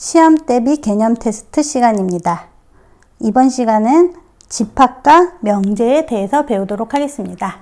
시험 대비 개념 테스트 시간입니다. 이번 시간은 집합과 명제에 대해서 배우도록 하겠습니다.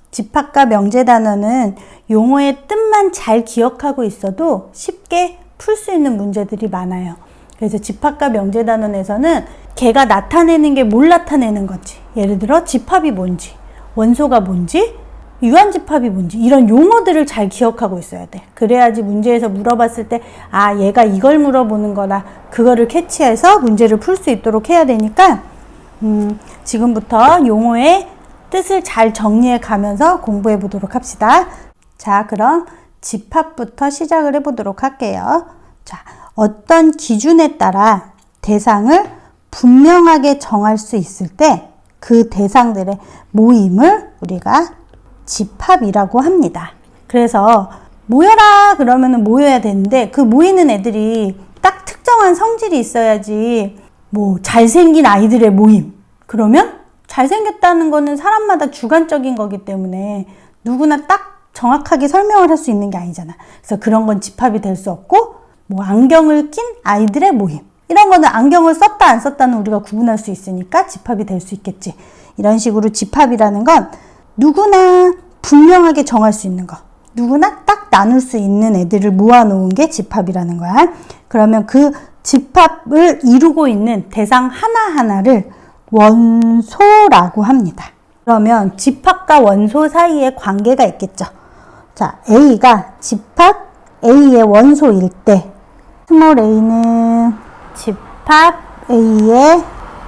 집합과 명제 단어는 용어의 뜻만 잘 기억하고 있어도 쉽게 풀 수 있는 문제들이 많아요. 그래서 집합과 명제 단원에서는 걔가 나타내는 게 뭘 나타내는 건지, 예를 들어 집합이 뭔지, 원소가 뭔지, 유한집합이 뭔지 이런 용어들을 잘 기억하고 있어야 돼. 그래야지 문제에서 물어봤을 때 아, 얘가 이걸 물어보는 거다. 그거를 캐치해서 문제를 풀 수 있도록 해야 되니까 지금부터 용어의 뜻을 잘 정리해 가면서 공부해 보도록 합시다. 자, 그럼 집합부터 시작을 해 보도록 할게요. 자, 어떤 기준에 따라 대상을 분명하게 정할 수 있을 때 그 대상들의 모임을 우리가 집합이라고 합니다. 그래서 모여라 그러면 모여야 되는데 그 모이는 애들이 딱 특정한 성질이 있어야지. 뭐 잘생긴 아이들의 모임 그러면 잘생겼다는 거는 사람마다 주관적인 거기 때문에 누구나 딱 정확하게 설명을 할 수 있는 게 아니잖아. 그래서 그런 건 집합이 될 수 없고, 뭐 안경을 낀 아이들의 모임 이런 거는 안경을 썼다 안 썼다는 우리가 구분할 수 있으니까 집합이 될 수 있겠지. 이런 식으로 집합이라는 건 누구나 분명하게 정할 수 있는 거, 누구나 딱 나눌 수 있는 애들을 모아놓은 게 집합이라는 거야. 그러면 그 집합을 이루고 있는 대상 하나하나를 원소라고 합니다. 그러면 집합과 원소 사이에 관계가 있겠죠. 자, A가 집합 A의 원소일 때 스몰 a는 집합 A에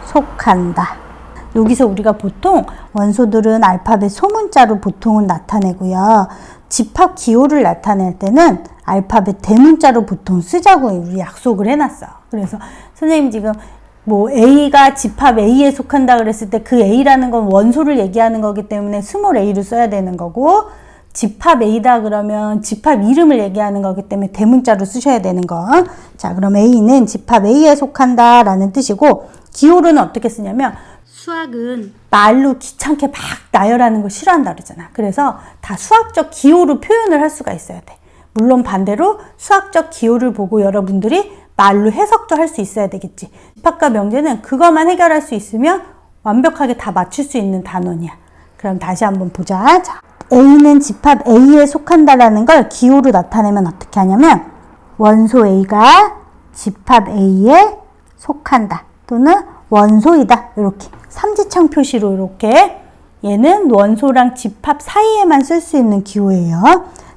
속한다. 여기서 우리가 보통 원소들은 알파벳 소문자로 보통은 나타내고요. 집합 기호를 나타낼 때는 알파벳 대문자로 보통 쓰자고 우리 약속을 해놨어. 그래서 선생님 지금 뭐 A가 집합 A에 속한다 그랬을 때 그 A라는 건 원소를 얘기하는 거기 때문에 스몰 a를 써야 되는 거고, 집합 A다 그러면 집합 이름을 얘기하는 거기 때문에 대문자로 쓰셔야 되는 거. 자, 그럼 A는 집합 A에 속한다 라는 뜻이고, 기호로는 어떻게 쓰냐면 수학은 말로 귀찮게 막 나열하는 거 싫어한다 그러잖아. 그래서 다 수학적 기호로 표현을 할 수가 있어야 돼. 물론 반대로 수학적 기호를 보고 여러분들이 말로 해석도 할 수 있어야 되겠지. 집합과 명제는 그것만 해결할 수 있으면 완벽하게 다 맞출 수 있는 단원이야. 그럼 다시 한번 보자. 자, A는 집합 A에 속한다라는 걸 기호로 나타내면 어떻게 하냐면 원소 A가 집합 A에 속한다 또는 원소이다, 이렇게 삼지창 표시로 이렇게 얘는 원소랑 집합 사이에만 쓸 수 있는 기호예요.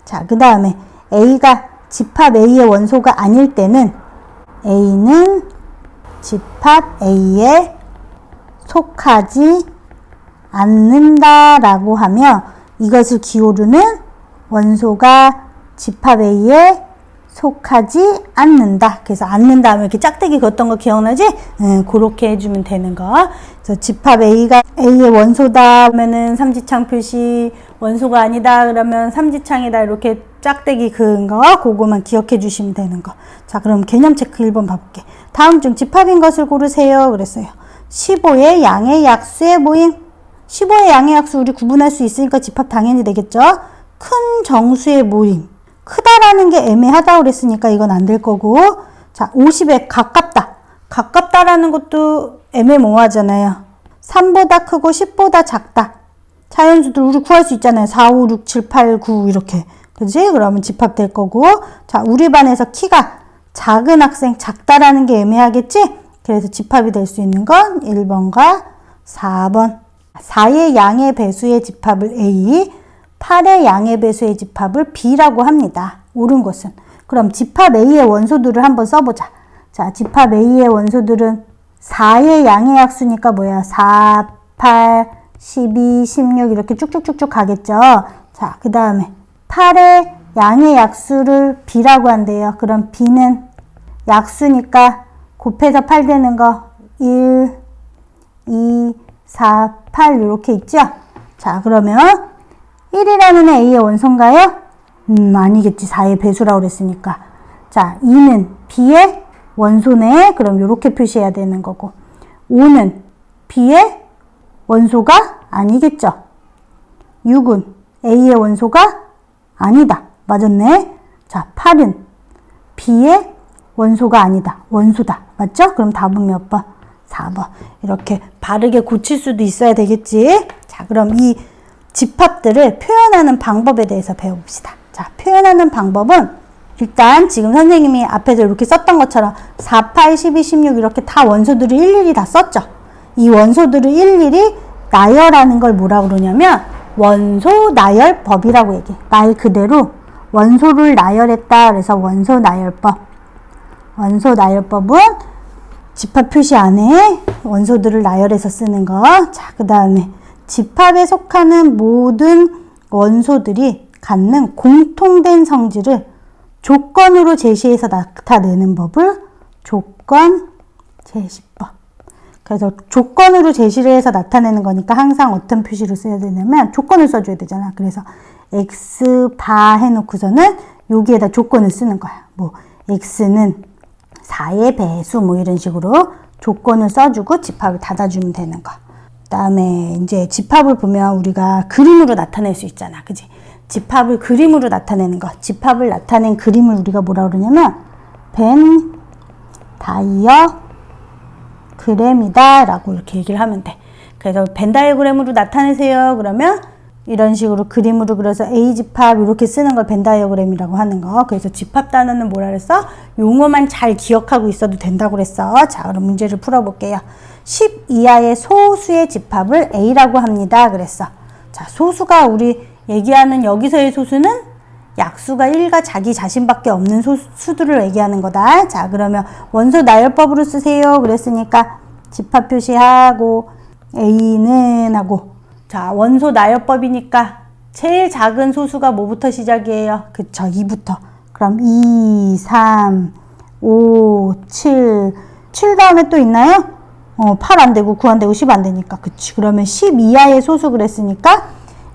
자, 그 다음에 A가 집합 A의 원소가 아닐 때는 A는 집합 A에 속하지 않는다라고 하며, 이것을 기호로는 원소가 집합 A에 속하지 않는다. 그래서 않는다 하면 이렇게 짝대기 걷던 거 기억나지? 그렇게 해주면 되는 거. 그래서 집합 A가 A의 원소다 그러면은 삼지창 표시, 원소가 아니다 그러면 삼지창이다, 이렇게 짝대기 그은 거, 그거만 기억해 주시면 되는 거. 자, 그럼 개념 체크 1번 봐볼게. 다음 중 집합인 것을 고르세요 그랬어요. 15의 양의 약수의 모임. 15의 양의 약수 우리 구분할 수 있으니까 집합 당연히 되겠죠. 큰 정수의 모임. 크다라는 게 애매하다고 그랬으니까 이건 안 될 거고. 자, 50에 가깝다. 가깝다라는 것도 애매모호하잖아요. 3보다 크고 10보다 작다. 자연수들 우리 구할 수 있잖아요. 4, 5, 6, 7, 8, 9 이렇게. 그치? 그러면 집합 될 거고. 자, 우리 반에서 키가 작은 학생, 작다라는 게 애매하겠지? 그래서 집합이 될 수 있는 건 1번과 4번. 4의 양의 배수의 집합을 A, 8의 양의 배수의 집합을 B라고 합니다. 옳은 것은. 그럼 집합 A의 원소들을 한번 써보자. 자, 집합 A의 원소들은 4의 양의 약수니까 뭐야? 4, 8, 12, 16 이렇게 쭉쭉쭉쭉 가겠죠. 자, 그 다음에 8의 양의 약수를 B라고 한대요. 그럼 B는 약수니까 곱해서 8 되는 거 1, 2, 4, 8 이렇게 있죠. 자, 그러면 1이라는 A의 원소인가요? 아니겠지. 4의 배수라고 그랬으니까. 자, 2는 B의 원소네. 그럼 이렇게 표시해야 되는 거고. 5는 B의 원소가 아니겠죠. 6은 A의 원소가 아니다. 맞았네. 자, 8은 B의 원소가 아니다. 원소다. 맞죠? 그럼 답은 몇 번? 4번. 이렇게 바르게 고칠 수도 있어야 되겠지. 자, 그럼 이 집합들을 표현하는 방법에 대해서 배워봅시다. 자, 표현하는 방법은 일단 지금 선생님이 앞에서 이렇게 썼던 것처럼 4, 8, 12, 16 이렇게 다 원소들을 일일이 다 썼죠. 이 원소들을 일일이 나열하는 걸 뭐라고 그러냐면 원소 나열법이라고 얘기해. 말 그대로 원소를 나열했다. 그래서 원소 나열법. 원소 나열법은 집합 표시 안에 원소들을 나열해서 쓰는 거. 자, 그 다음에 집합에 속하는 모든 원소들이 갖는 공통된 성질을 조건으로 제시해서 나타내는 법을 조건 제시법. 그래서 조건으로 제시를 해서 나타내는 거니까 항상 어떤 표시를 써야 되냐면 조건을 써줘야 되잖아. 그래서 X바 해놓고서는 여기에다 조건을 쓰는 거야. 뭐 X는 4의 배수 뭐 이런 식으로 조건을 써주고 집합을 닫아주면 되는 거. 그 다음에 이제 집합을 보면 우리가 그림으로 나타낼 수 있잖아. 그지? 집합을 그림으로 나타내는 거. 집합을 나타낸 그림을 우리가 뭐라 그러냐면 벤 다이어그램이다 라고 이렇게 얘기를 하면 돼. 그래서 벤 다이어그램으로 나타내세요. 그러면 이런 식으로 그림으로 그려서 A집합 이렇게 쓰는 걸 벤 다이어그램이라고 하는 거. 그래서 집합 단어는 뭐라 그랬어? 용어만 잘 기억하고 있어도 된다고 그랬어. 자, 그럼 문제를 풀어볼게요. 10 이하의 소수의 집합을 A라고 합니다. 그랬어. 자, 소수가 우리 얘기하는 여기서의 소수는 약수가 1과 자기 자신밖에 없는 수들을 얘기하는 거다. 자, 그러면 원소 나열법으로 쓰세요. 그랬으니까 집합 표시하고 A는 하고 자, 원소 나열법이니까 제일 작은 소수가 뭐부터 시작이에요? 그쵸, 2부터. 그럼 2, 3, 5, 7. 7 다음에 또 있나요? 8 안 되고 9 안 되고 10 안 되니까. 그치. 그러면 10 이하의 소수 그랬으니까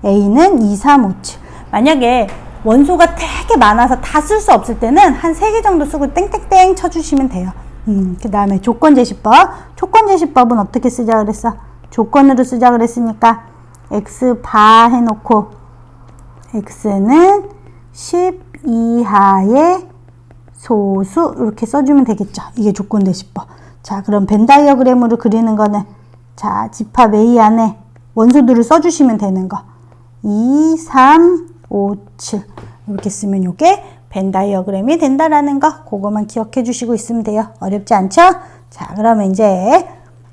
A는 2, 3, 5, 7. 만약에 원소가 되게 많아서 다 쓸 수 없을 때는 한 3개 정도 쓰고 땡땡땡 쳐주시면 돼요. 그 다음에 조건제시법. 조건제시법은 어떻게 쓰자 그랬어? 조건으로 쓰자 그랬으니까 X바 해놓고 X는 10 이하의 소수 이렇게 써주면 되겠죠. 이게 조건제시법. 자, 그럼 벤 다이어그램으로 그리는 거는 자, 집합 A 안에 원소들을 써주시면 되는 거. 2, 3, 5, 7 이렇게 쓰면 이게 벤 다이어그램이 된다라는 거 그거만 기억해 주시고 있으면 돼요. 어렵지 않죠? 자, 그러면 이제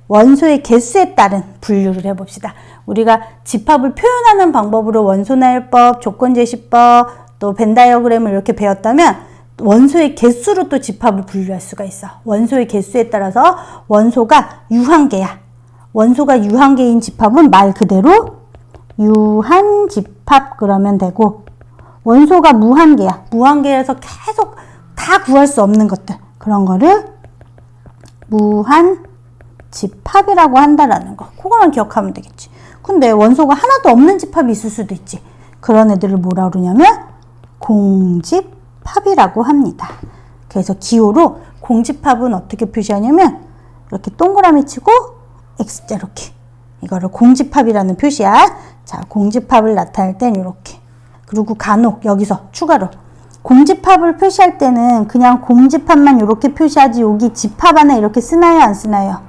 원소의 개수에 따른 분류를 해봅시다. 우리가 집합을 표현하는 방법으로 원소나열법, 조건제시법, 또 벤 다이어그램을 이렇게 배웠다면 원소의 개수로 또 집합을 분류할 수가 있어. 원소의 개수에 따라서 원소가 유한계야. 원소가 유한계인 집합은 말 그대로 유한집합 그러면 되고 원소가 무한계야. 무한계에서 계속 다 구할 수 없는 것들 그런 거를 무한집합이라고 한다라는 거. 그거만 기억하면 되겠지. 근데 원소가 하나도 없는 집합이 있을 수도 있지. 그런 애들을 뭐라 그러냐면 공집합이라고 합니다. 그래서 기호로 공집합은 어떻게 표시하냐면 이렇게 동그라미 치고 X자 이렇게 이거를 공집합이라는 표시야. 자, 공집합을 나타낼 땐 이렇게. 그리고 간혹 여기서 추가로 공집합을 표시할 때는 그냥 공집합만 이렇게 표시하지 여기 집합 안에 이렇게 쓰나요? 안 쓰나요?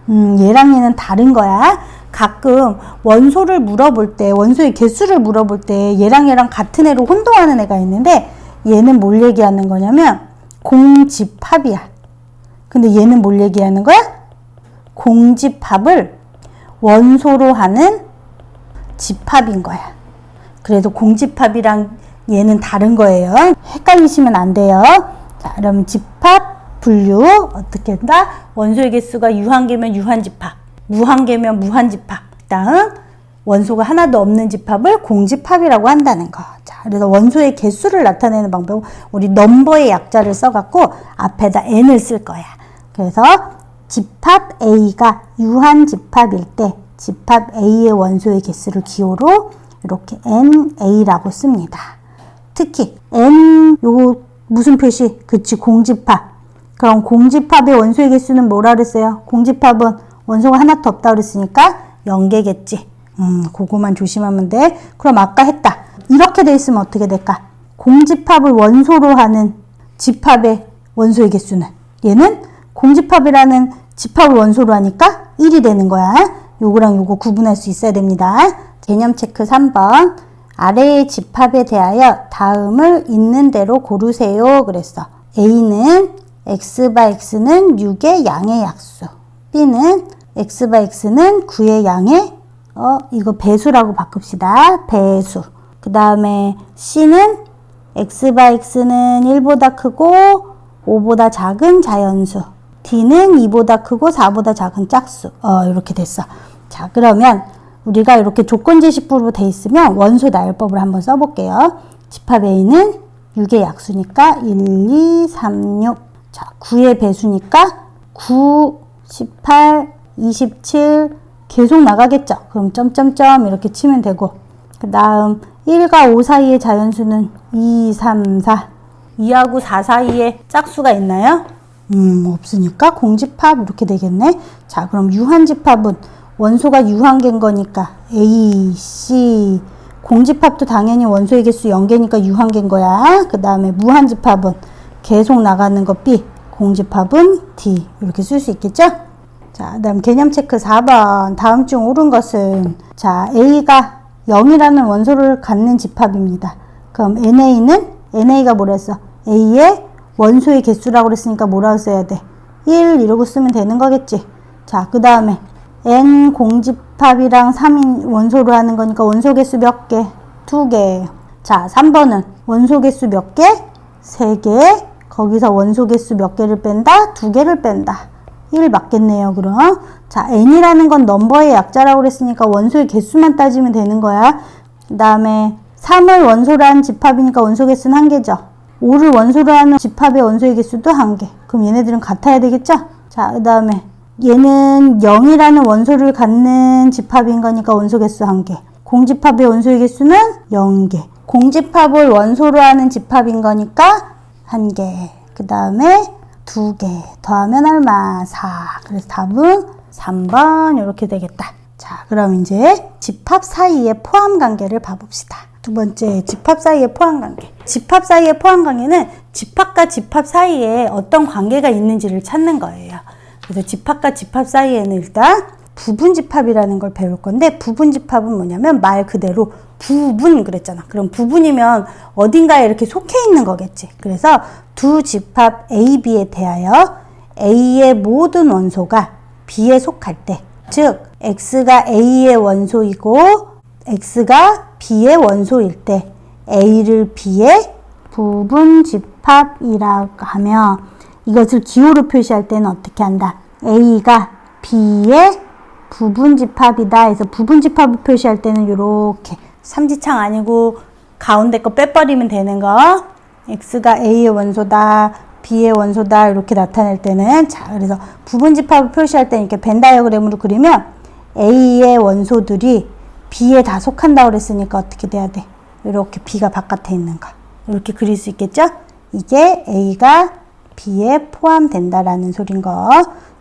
얘랑 얘는 다른 거야. 가끔 원소를 물어볼 때 원소의 개수를 물어볼 때 얘랑 얘랑 같은 애로 혼동하는 애가 있는데 얘는 뭘 얘기하는 거냐면 공집합이야. 근데 얘는 뭘 얘기하는 거야? 공집합을 원소로 하는 집합인 거야. 그래도 공집합이랑 얘는 다른 거예요. 헷갈리시면 안 돼요. 자, 그럼 집합 분류 어떻게 한다? 원소의 개수가 유한계면 유한집합, 무한계면 무한집합. 다음 원소가 하나도 없는 집합을 공집합이라고 한다는 거. 자, 그래서 원소의 개수를 나타내는 방법은 우리 넘버의 약자를 써갖고 앞에다 n을 쓸 거야. 그래서 집합 A가 유한집합일 때 집합 A의 원소의 개수를 기호로 이렇게 NA라고 씁니다. 특히 N 요거 무슨 표시? 그치, 공집합. 그럼 공집합의 원소의 개수는 뭐라 그랬어요? 공집합은 원소가 하나도 없다 그랬으니까 0개겠지. 그거만 조심하면 돼. 그럼 아까 했다. 이렇게 돼 있으면 어떻게 될까? 공집합을 원소로 하는 집합의 원소의 개수는. 얘는 공집합이라는 집합을 원소로 하니까 1이 되는 거야. 요거랑 요거 구분할 수 있어야 됩니다. 개념 체크 3번. 아래의 집합에 대하여 다음을 있는 대로 고르세요. 그랬어. A는 x/x는 6의 양의 약수. B는 x/x는 9의 양의 이거 배수라고 바꿉시다. 배수. 그 다음에 C는 x/x는 1보다 크고 5보다 작은 자연수. D는 2보다 크고 4보다 작은 짝수. 이렇게 됐어. 자, 그러면 우리가 이렇게 조건제시법으로 돼 있으면 원소 나열법을 한번 써볼게요. 집합 A는 6의 약수니까 1, 2, 3, 6. 자, 9의 배수니까 9, 18, 27 계속 나가겠죠. 그럼 점점점 이렇게 치면 되고, 그 다음 1과 5 사이의 자연수는 2, 3, 4. 2하고 4 사이에 짝수가 있나요? 없으니까 공집합 이렇게 되겠네. 자, 그럼 유한집합은 원소가 유한계인 거니까 A, C. 공집합도 당연히 원소의 개수 0개니까 유한계인 거야. 그 다음에 무한집합은 계속 나가는 거 B. 공집합은 D. 이렇게 쓸 수 있겠죠? 자, 그 다음 개념 체크 4번. 다음 중 옳은 것은, 자, A가 0이라는 원소를 갖는 집합입니다. 그럼 NA가 뭐랬어? A의 원소의 개수라고 그랬으니까 뭐라고 써야 돼? 1 이러고 쓰면 되는 거겠지. 자, 그 다음에 N 공집합이랑 3인 원소로 하는 거니까 원소 개수 몇 개? 2개. 자, 3번은 원소 개수 몇 개? 3개. 거기서 원소 개수 몇 개를 뺀다? 2개를 뺀다. 1 맞겠네요, 그럼. 자, N이라는 건 넘버의 약자라고 그랬으니까 원소의 개수만 따지면 되는 거야. 그 다음에 3을 원소로 하는 집합이니까 원소 개수는 1개죠. 5를 원소로 하는 집합의 원소의 개수도 1개. 그럼 얘네들은 같아야 되겠죠? 자, 그 다음에 얘는 0이라는 원소를 갖는 집합인 거니까 원소 개수 1개. 공집합의 원소의 개수는 0개. 공집합을 원소로 하는 집합인 거니까 1개. 그 다음에 2개. 더하면 얼마? 4. 그래서 답은 3번 이렇게 되겠다. 자, 그럼 이제 집합 사이의 포함 관계를 봐봅시다. 두 번째, 집합 사이의 포함 관계. 집합 사이의 포함 관계는 집합과 집합 사이에 어떤 관계가 있는지를 찾는 거예요. 그래서 집합과 집합 사이에는 일단 부분집합이라는 걸 배울 건데, 부분집합은 뭐냐면 말 그대로 부분 그랬잖아. 그럼 부분이면 어딘가에 이렇게 속해 있는 거겠지. 그래서 두 집합 A, B에 대하여 A의 모든 원소가 B에 속할 때, 즉 X가 A의 원소이고 X가 B의 원소일 때 A를 B의 부분집합이라고 하면, 이것을 기호로 표시할 때는 어떻게 한다? A가 B의 부분집합이다 해서 부분집합을 표시할 때는 이렇게 삼지창 아니고 가운데 거 빼버리면 되는 거. X가 A의 원소다, B의 원소다 이렇게 나타낼 때는, 자, 그래서 부분집합을 표시할 때는 이렇게 벤 다이어그램으로 그리면 A의 원소들이 B에 다 속한다고 그랬으니까 어떻게 돼야 돼? 이렇게 B가 바깥에 있는 거 이렇게 그릴 수 있겠죠? 이게 A가 B에 포함된다라는 소린 거.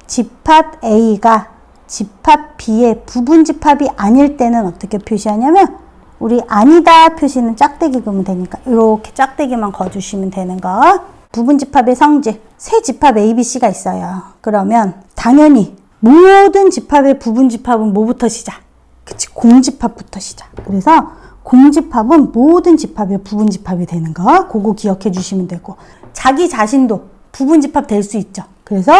집합 A가 집합 B의 부분집합이 아닐 때는 어떻게 표시하냐면, 우리 아니다 표시는 짝대기 그으면 되니까 이렇게 짝대기만 그어주시면 되는 거. 부분집합의 성질, 세 집합 A, B, C가 있어요. 그러면 당연히 모든 집합의 부분집합은 뭐부터 시작? 그치, 공집합부터 시작. 그래서 공집합은 모든 집합의 부분집합이 되는 거. 그거 기억해 주시면 되고, 자기 자신도 부분집합 될 수 있죠. 그래서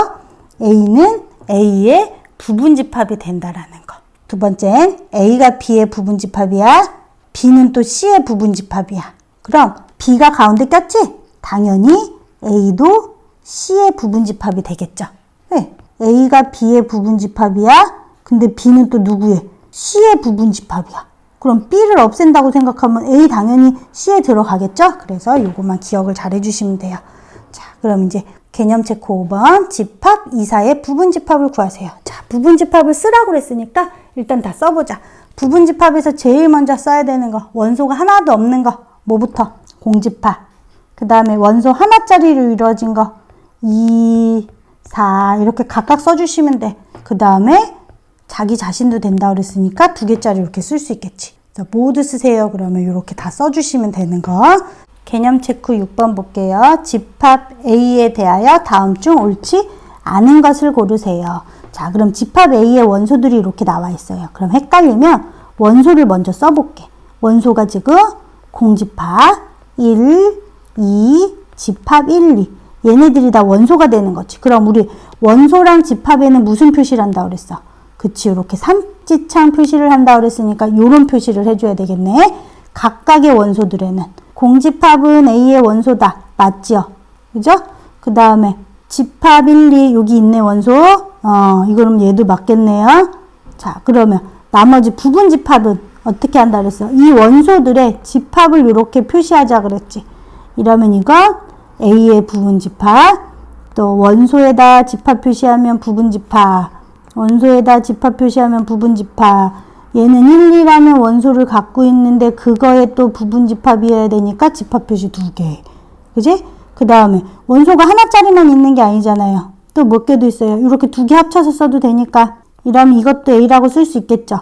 A는 A의 부분집합이 된다라는 거. 두 번째는 A가 B의 부분집합이야. B는 또 C의 부분집합이야. 그럼 B가 가운데 꼈지? 당연히 A도 C의 부분집합이 되겠죠. 네. A가 B의 부분집합이야. 근데 B는 또 누구의? C의 부분집합이야. 그럼 B를 없앤다고 생각하면 A 당연히 C에 들어가겠죠? 그래서 요것만 기억을 잘 해주시면 돼요. 자, 그럼 이제 개념 체크 5번. 집합 이사의 부분집합을 구하세요. 자, 부분집합을 쓰라고 그랬으니까 일단 다 써보자. 부분집합에서 제일 먼저 써야 되는 거, 원소가 하나도 없는 거, 뭐부터? 공집합. 그 다음에 원소 하나짜리로 이루어진 거, 2, 4 이렇게 각각 써주시면 돼. 그 다음에 자기 자신도 된다고 그랬으니까 2개짜리 이렇게 쓸 수 있겠지. 모두 쓰세요. 그러면 이렇게 다 써주시면 되는 거. 개념 체크 6번 볼게요. 집합 A에 대하여 다음 중 옳지 않은 것을 고르세요. 자, 그럼 집합 A의 원소들이 이렇게 나와 있어요. 그럼 헷갈리면 원소를 먼저 써볼게. 원소가 지금 공집합 1, 2, 집합 1, 2. 얘네들이 다 원소가 되는 거지. 그럼 우리 원소랑 집합에는 무슨 표시를 한다고 그랬어? 그치, 이렇게 삼지창 표시를 한다고 그랬으니까 이런 표시를 해줘야 되겠네. 각각의 원소들에는. 공집합은 A의 원소다. 맞지요? 그죠? 그 다음에 집합 1, 2 여기 있네 원소. 이거 그럼 얘도 맞겠네요. 자, 그러면 나머지 부분 집합은 어떻게 한다 그랬어? 이 원소들의 집합을 이렇게 표시하자 그랬지. 이러면 이거 A의 부분 집합, 또 원소에다 집합 표시하면 부분 집합, 원소에다 집합 표시하면 부분 집합. 얘는 1, 2라는 원소를 갖고 있는데 그거에 또 부분 집합이어야 되니까 집합 표시 2개. 그지? 그 다음에 원소가 하나짜리만 있는 게 아니잖아요. 또 몇 개도 있어요. 이렇게 2개 합쳐서 써도 되니까. 이러면 이것도 A라고 쓸 수 있겠죠.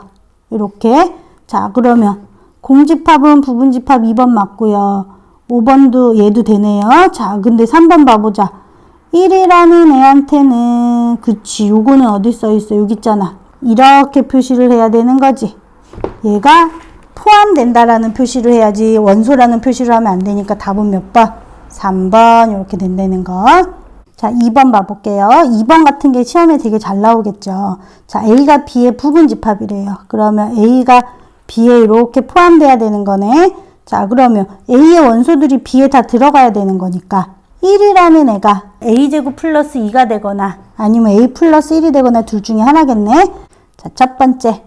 이렇게. 자, 그러면 공집합은 부분 집합 2번 맞고요. 5번도 얘도 되네요. 자, 근데 3번 봐보자. 1이라는 애한테는 그치, 요거는 어디 써있어? 여기 있잖아. 이렇게 표시를 해야 되는 거지. 얘가 포함된다라는 표시를 해야지 원소라는 표시를 하면 안 되니까 답은 몇 번? 3번 이렇게 된다는 거. 자, 2번 봐볼게요. 2번 같은 게 시험에 되게 잘 나오겠죠. 자, A가 B의 부분 집합이래요. 그러면 A가 B에 이렇게 포함돼야 되는 거네. 자, 그러면 A의 원소들이 B에 다 들어가야 되는 거니까 1이라는 애가 A제곱 플러스 2가 되거나 아니면 A 플러스 1이 되거나 둘 중에 하나겠네. 자, 첫 번째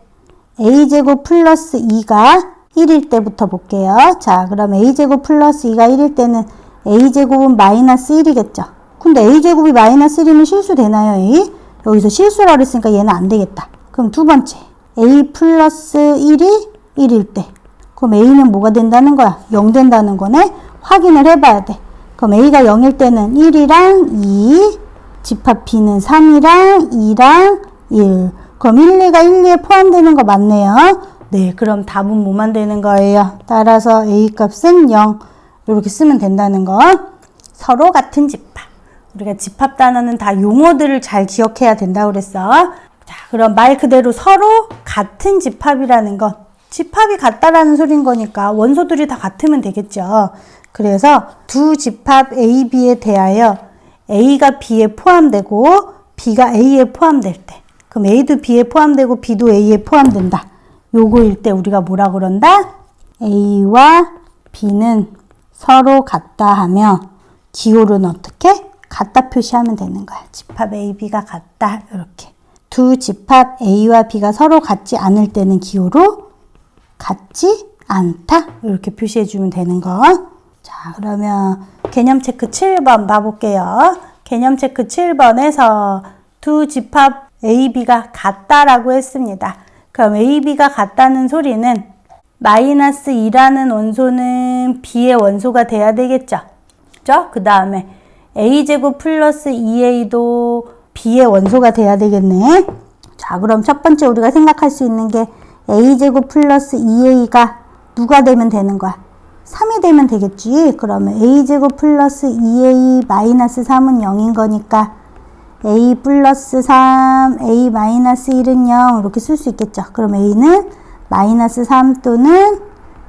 A제곱 플러스 2가 1일 때부터 볼게요. 자, 그럼 A제곱 플러스 2가 1일 때는 A제곱은 마이너스 1이겠죠. 근데 A제곱이 마이너스 1이면 실수 되나요, A? 여기서 실수라고 했으니까 얘는 안 되겠다. 그럼 두 번째 A 플러스 1이 1일 때 그럼 A는 뭐가 된다는 거야? 0 된다는 거네. 확인을 해봐야 돼. 그럼 A가 0일 때는 1이랑 2, 집합 B는 3이랑 2랑 1. 그럼 1, 2가 1, 2에 포함되는 거 맞네요. 네, 그럼 답은 뭐만 되는 거예요? 따라서 A 값은 0. 이렇게 쓰면 된다는 거. 서로 같은 집합. 우리가 집합 단어는 다 용어들을 잘 기억해야 된다고 그랬어. 자, 그럼 말 그대로 서로 같은 집합이라는 건 집합이 같다라는 소린 거니까 원소들이 다 같으면 되겠죠. 그래서 두 집합 A, B에 대하여 A가 B에 포함되고 B가 A에 포함될 때 그럼 A도 B에 포함되고 B도 A에 포함된다. 요거일 때 우리가 뭐라 그런다? A와 B는 서로 같다 하며 기호는 어떻게? 같다 표시하면 되는 거야. 집합 A, B가 같다. 이렇게. 두 집합 A와 B가 서로 같지 않을 때는 기호로 같지 않다. 이렇게 표시해주면 되는 거. 자, 그러면 개념 체크 7번 봐볼게요. 개념 체크 7번에서 두 집합 A, B가 같다라고 했습니다. 그럼 A, B가 같다는 소리는 마이너스 2라는 원소는 B의 원소가 돼야 되겠죠. 그죠? 그 다음에 A제곱 플러스 2A도 B의 원소가 돼야 되겠네. 자, 그럼 첫 번째 우리가 생각할 수 있는 게 A제곱 플러스 2A가 누가 되면 되는 거야? 3이 되면 되겠지. 그러면 A제곱 플러스 2A 마이너스 3은 0인 거니까 A 플러스 3, A 마이너스 1은 0 이렇게 쓸 수 있겠죠. 그럼 A는 마이너스 3 또는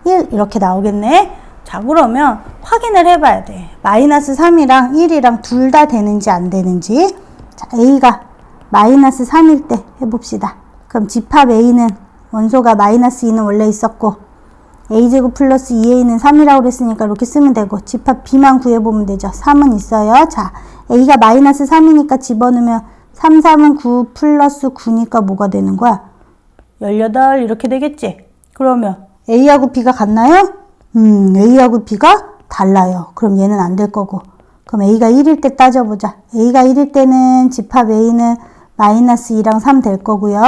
1 이렇게 나오겠네. 자, 그러면 확인을 해봐야 돼. 마이너스 3이랑 1이랑 둘 다 되는지 안 되는지. 자, A가 마이너스 3일 때 해봅시다. 그럼 집합 A는 원소가 마이너스 2는 원래 있었고 A제곱 플러스 2A는 3이라고 그랬으니까 이렇게 쓰면 되고 집합 B만 구해보면 되죠. 3은 있어요. 자, A가 마이너스 3이니까 집어넣으면 3, 3은 9 플러스 9니까 뭐가 되는 거야? 18 이렇게 되겠지? 그러면 A하고 B가 같나요? A하고 B가 달라요. 그럼 얘는 안 될 거고. 그럼 A가 1일 때 따져보자. A가 1일 때는 집합 A는 마이너스 2랑 3 될 거고요.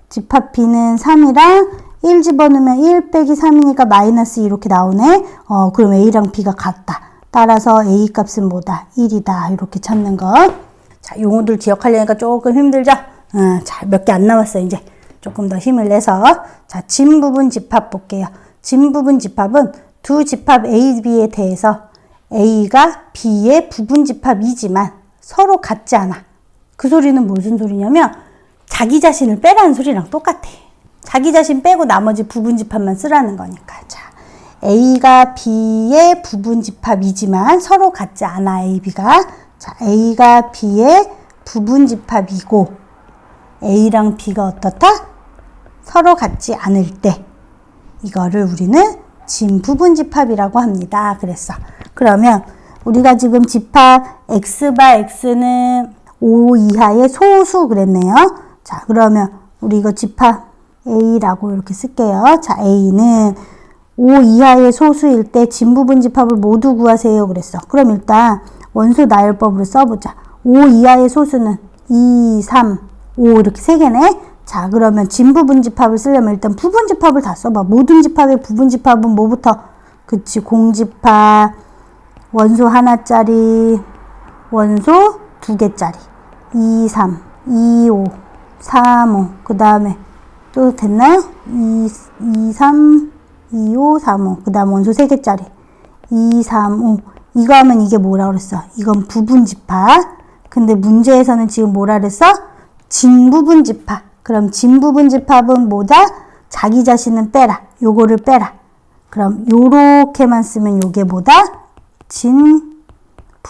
집합 B는 3이랑 1 집어넣으면 1 빼기 3이니까 마이너스 2 이렇게 나오네. 그럼 A랑 B가 같다. 따라서 A 값은 뭐다? 1이다. 이렇게 찾는 거. 자, 용어들 기억하려니까 조금 힘들죠? 자, 몇 개 안 남았어, 이제. 조금 더 힘을 내서. 자, 진부분 집합 볼게요. 진부분 집합은 두 집합 A, B에 대해서 A가 B의 부분집합이지만 서로 같지 않아. 그 소리는 무슨 소리냐면 자기 자신을 빼라는 소리랑 똑같아. 자기 자신 빼고 나머지 부분집합만 쓰라는 거니까. 자, A가 B의 부분집합이지만 서로 같지 않아, A, B가. 자, A가 B의 부분집합이고 A랑 B가 어떻다? 서로 같지 않을 때 이거를 우리는 진부분집합이라고 합니다. 그랬어. 그러면 우리가 지금 집합 X바 X는 5 이하의 소수 그랬네요. 자, 그러면 우리 이거 집합 A라고 이렇게 쓸게요. 자, A는 5 이하의 소수일 때 진부분집합을 모두 구하세요 그랬어. 그럼 일단 원소 나열법으로 써보자. 5 이하의 소수는 2, 3, 5 이렇게 3개네. 자, 그러면 진부분집합을 쓰려면 일단 부분집합을 다 써봐. 모든 집합의 부분집합은 뭐부터? 그치, 공집합, 원소 하나짜리, 원소 2개짜리. 2, 3, 2, 5, 3, 5. 그 다음에 또 됐나요? 2, 3, 2, 5, 3, 5. 그 다음 원소 3개짜리. 2, 3, 5. 이거 하면 이게 뭐라 그랬어? 이건 부분집합. 근데 문제에서는 지금 뭐라 그랬어? 진부분집합. 그럼 진부분집합은 뭐다? 자기 자신은 빼라. 요거를 빼라. 그럼 요렇게만 쓰면 요게 뭐다?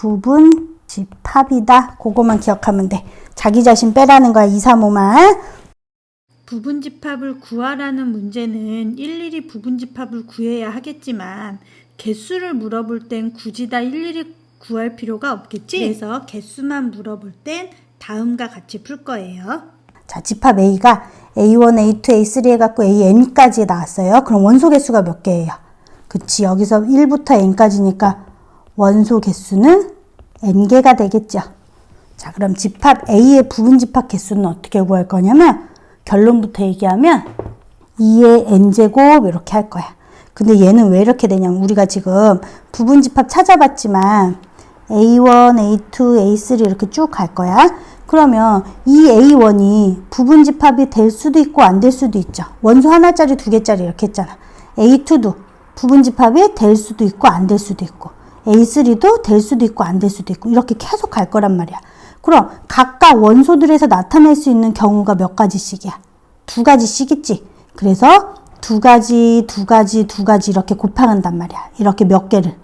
진부분집합이다. 그거만 기억하면 돼. 자기 자신 빼라는 거야. 2, 3, 5만. 부분집합을 구하라는 문제는 일일이 부분집합을 구해야 하겠지만 개수를 물어볼 땐 굳이 다 일일이 구할 필요가 없겠지? 그래서 개수만 물어볼 땐 다음과 같이 풀 거예요. 자, 집합 A가 A1, A2, A3 해갖고 AN까지 나왔어요. 그럼 원소 개수가 몇 개예요? 그치, 여기서 1부터 N까지니까 원소 개수는 N개가 되겠죠. 자, 그럼 집합 A의 부분집합 개수는 어떻게 구할 거냐면 결론부터 얘기하면 2의 N제곱 이렇게 할 거야. 근데 얘는 왜 이렇게 되냐면 우리가 지금 부분집합 찾아봤지만 A1, A2, A3 이렇게 쭉 갈 거야. 그러면 이 A1이 부분집합이 될 수도 있고 안 될 수도 있죠. 원소 하나짜리 2개짜리 이렇게 했잖아. A2도 부분집합이 될 수도 있고 안 될 수도 있고 A3도 될 수도 있고 안 될 수도 있고 이렇게 계속 갈 거란 말이야. 그럼 각각 원소들에서 나타낼 수 있는 경우가 몇 가지씩이야? 2가지씩이지. 그래서 2가지, 2가지, 2가지 이렇게 곱하간단 말이야. 이렇게 몇 개를?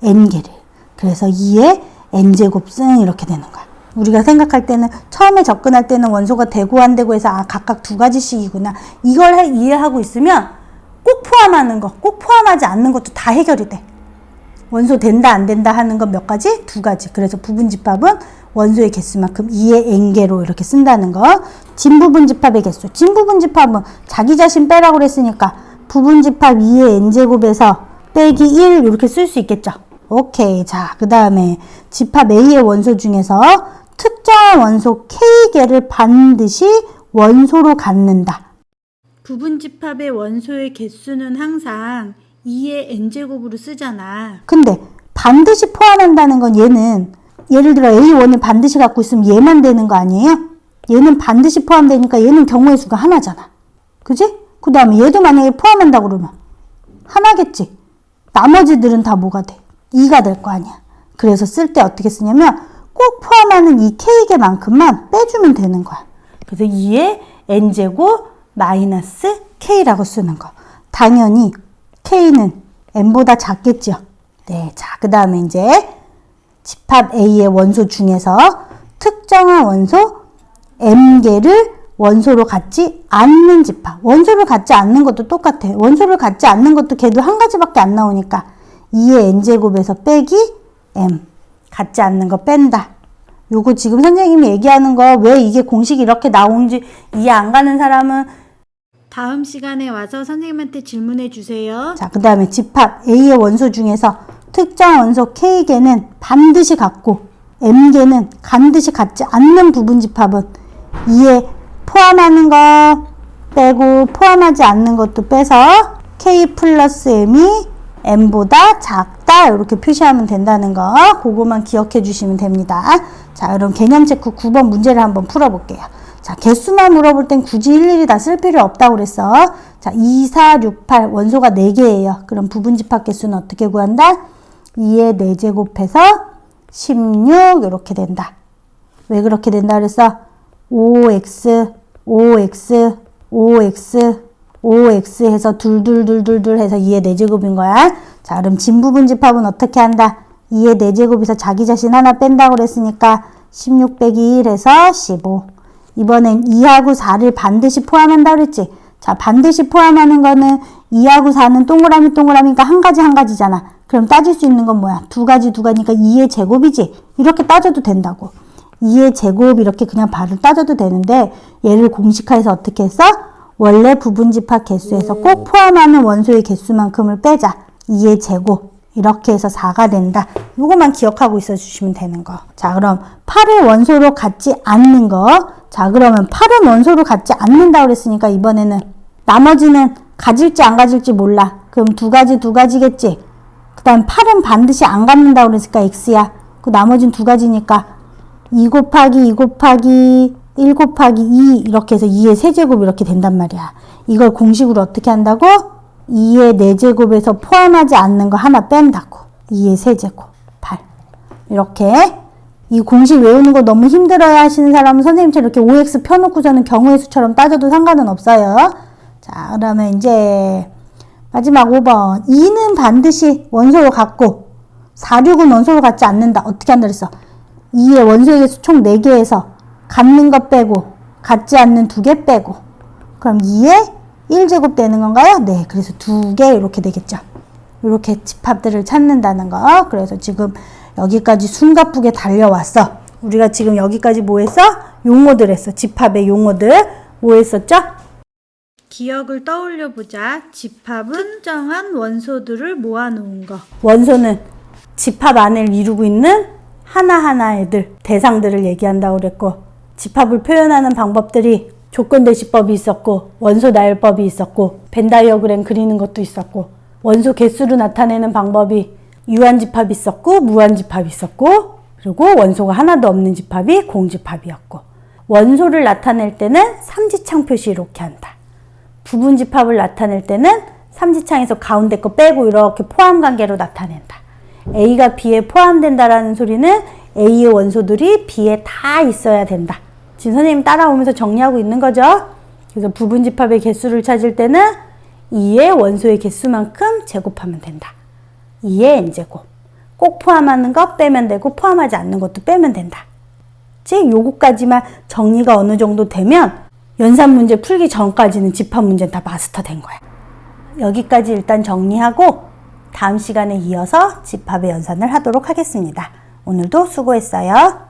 N개를. 그래서 2의 N제곱승 이렇게 되는 거야. 우리가 생각할 때는 처음에 접근할 때는 원소가 되고 안 되고 해서 각각 2가지씩이구나. 이걸 이해하고 있으면 꼭 포함하는 거, 꼭 포함하지 않는 것도 다 해결이 돼. 원소 된다 안 된다 하는 건 몇 가지? 2가지. 그래서 부분집합은 원소의 개수만큼 2의 N개로 이렇게 쓴다는 거. 진부분집합의 개수. 진부분집합은 자기 자신 빼라고 그랬으니까 부분집합 2의 N제곱에서 빼기 1 이렇게 쓸 수 있겠죠. 오케이. 자, 그 다음에 집합 A의 원소 중에서 특정한 원소 K개를 반드시 원소로 갖는다. 부분집합의 원소의 개수는 항상 2의 N제곱으로 쓰잖아. 근데 반드시 포함한다는 건 얘는 예를 들어 A1을 반드시 갖고 있으면 얘만 되는 거 아니에요? 얘는 반드시 포함되니까 얘는 경우의 수가 하나잖아. 그지? 그 다음에 얘도 만약에 포함한다 그러면 하나겠지. 나머지들은 다 뭐가 돼? 2가 될 거 아니야. 그래서 쓸 때 어떻게 쓰냐면 꼭 포함하는 이 K개만큼만 빼주면 되는 거야. 그래서 2의 N제곱 마이너스 K라고 쓰는 거. 당연히 K는 N보다 작겠죠. 네, 자, 그 다음에 이제 집합 A의 원소 중에서 특정한 원소 M개를 원소로 갖지 않는 집합. 원소를 갖지 않는 것도 똑같아. 원소를 갖지 않는 것도 걔도 한 가지밖에 안 나오니까 2의 N제곱에서 빼기 M. 갖지 않는 거 뺀다. 요거 지금 선생님이 얘기하는 거 왜 이게 공식이 이렇게 나온지 이해 안 가는 사람은 다음 시간에 와서 선생님한테 질문해 주세요. 자, 그 다음에 집합 A의 원소 중에서 특정 원소 K개는 반드시 갖고 M개는 반드시 갖지 않는 부분집합은 2에 포함하는 거 빼고 포함하지 않는 것도 빼서 K 플러스 M이 M보다 작다 이렇게 표시하면 된다는 거 그거만 기억해 주시면 됩니다. 자, 그럼 개념 체크 9번 문제를 한번 풀어볼게요. 자, 개수만 물어볼 땐 굳이 일일이 다 쓸 필요 없다고 그랬어. 자, 2, 4, 6, 8 원소가 4개예요. 그럼 부분집합 개수는 어떻게 구한다? 2의 4제곱해서 16 이렇게 된다. 왜 그렇게 된다 그랬어? 5x, 5x, 5x, 5x 해서 둘둘둘둘둘 해서 2의 4제곱인 거야. 자, 그럼 진부분집합은 어떻게 한다? 2의 4제곱에서 자기 자신 하나 뺀다고 그랬으니까 16 빼기 1 해서 15. 이번엔 2하고 4를 반드시 포함한다 그랬지? 자, 반드시 포함하는 거는 2하고 4는 동그라미 동그라미니까 한 가지잖아. 그럼 따질 수 있는 건 뭐야? 두 가지니까 2의 제곱이지? 이렇게 따져도 된다고. 2의 제곱 이렇게 그냥 바로 따져도 되는데 얘를 공식화해서 어떻게 했어? 원래 부분집합 개수에서 꼭 포함하는 원소의 개수만큼을 빼자. 2의 제곱. 이렇게 해서 4가 된다. 이거만 기억하고 있어 주시면 되는 거. 자, 그럼 8을 원소로 갖지 않는 거. 자, 그러면 8은 원소로 갖지 않는다 그랬으니까 이번에는 나머지는 가질지 안 가질지 몰라. 그럼 두 가지겠지. 그 다음 8은 반드시 안 갖는다 그랬으니까 x야. 그 나머지는 두 가지니까 2 곱하기 2 곱하기 1 곱하기 2 이렇게 해서 2의 세제곱 이렇게 된단 말이야. 이걸 공식으로 어떻게 한다고? 2의 4제곱에서 포함하지 않는 거 하나 뺀다고. 2의 세제곱 8 이렇게. 이 공식 외우는 거 너무 힘들어야 하시는 사람은 선생님처럼 이렇게 OX 펴놓고서는 경우의 수처럼 따져도 상관은 없어요. 자, 그러면 이제 마지막 5번. 2는 반드시 원소로 갖고 4, 6은 원소로 갖지 않는다. 어떻게 한다 그랬어? 2의 원소의 개수 총 4개에서 갖는 것 빼고 갖지 않는 2개 빼고 그럼 2의 1제곱 되는 건가요? 네. 그래서 2개 이렇게 되겠죠. 이렇게 집합들을 찾는다는 거. 그래서 지금 여기까지 숨가쁘게 달려왔어. 우리가 지금 여기까지 뭐 했어? 용어들 했어. 집합의 용어들. 뭐 했었죠? 기억을 떠올려 보자. 집합은 특정한 원소들을 모아놓은 거. 원소는 집합 안을 이루고 있는 하나하나 애들, 대상들을 얘기한다고 그랬고, 집합을 표현하는 방법들이 조건대시법이 있었고, 원소 나열법이 있었고, 벤 다이어그램 그리는 것도 있었고, 원소 개수로 나타내는 방법이 유한집합이 있었고, 무한집합이 있었고, 그리고 원소가 하나도 없는 집합이 공집합이었고, 원소를 나타낼 때는 삼지창 표시 이렇게 한다. 부분집합을 나타낼 때는 삼지창에서 가운데 거 빼고 이렇게 포함관계로 나타낸다. A가 B에 포함된다라는 소리는 A의 원소들이 B에 다 있어야 된다. 지금 선생님 따라오면서 정리하고 있는 거죠. 그래서 부분집합의 개수를 찾을 때는 2의 원소의 개수만큼 제곱하면 된다. 2의 n제곱. 꼭 포함하는 거 빼면 되고 포함하지 않는 것도 빼면 된다. 즉 요거까지만 정리가 어느 정도 되면 연산 문제 풀기 전까지는 집합 문제는 다 마스터 된 거야. 여기까지 일단 정리하고 다음 시간에 이어서 집합의 연산을 하도록 하겠습니다. 오늘도 수고했어요.